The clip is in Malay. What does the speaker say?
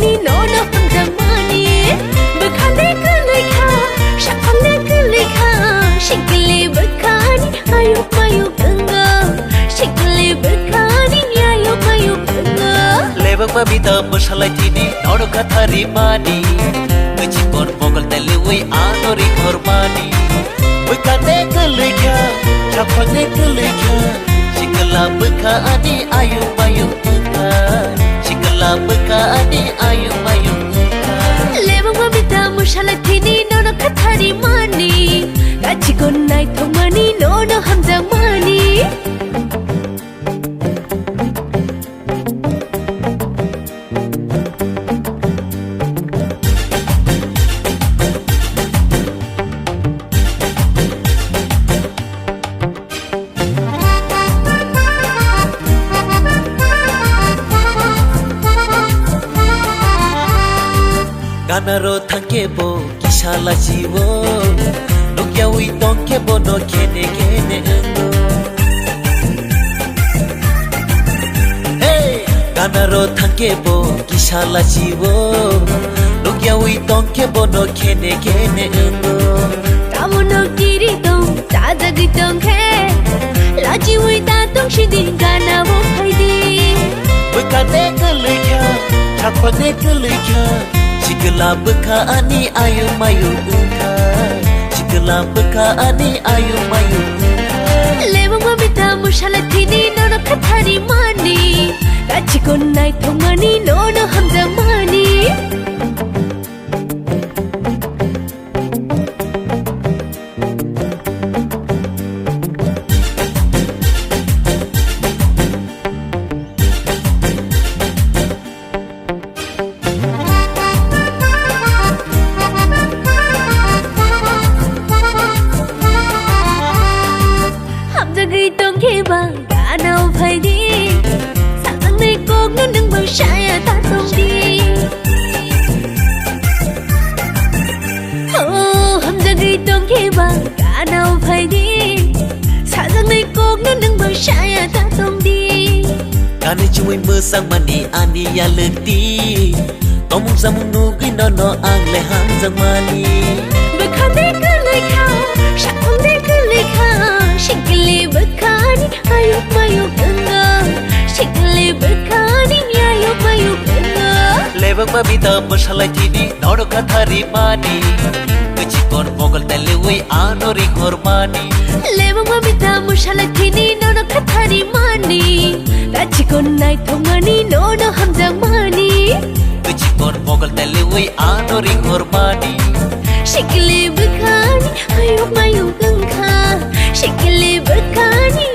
thongani no no hamjang mani bukhane kulika shakhamne kulika shikle bukhani ayu mayu ganga shikle bukhani ayu mayu ganga lebak babita masalai tini nono kathari mani kecipon mogol telewai anori kormani bukhane kulika shakhamne kulika shikla bukhani ayu mayu ganga shikla bukhani ayu mayu lebak babita masalai tini nono kathari mani gachi gonai thongani no no hamjang mani Ganaro thangkebo kishala jiwo Nokia ui tonkebo no kene kene endo Hey Ganaro thangkebo kishala jiwo Nokia ui tonkebo no kene kene endo Tamono kiri tong tajagi tong he Laji ui ta tong shidi gana wo phaidi Bukane kelika chakpane kelika Shikla bukhani ayu mayu ganga Shikla bukhani ayu mayu lebak babita masalai tini nono kathari mani gachi gonai thongani no no hamjang mani Ganau phaidi sang nei kok no nang bang shaya ta tong di oh ham jagai tong ke ba ganau phaidi sang nei kok no nang bang shaya ta tong di Kani chui mơ sang mani ani ya leti Tomung samung nugi no no ang le hang jang mani bukhane kulika shakhamne kulika shikle bukhani ayu mayu ganga shikle bukhani ayu mayu ganga lebak babita masalai tini nono kathari mani kecipon mogol telewai anori kormani lebak babita masalai tini nono kathari mani gachi gonai thongani no no hamjang mani kecipon mogol telewai anori kormani shikle bukhani ayu mayu ganga shikle bukhani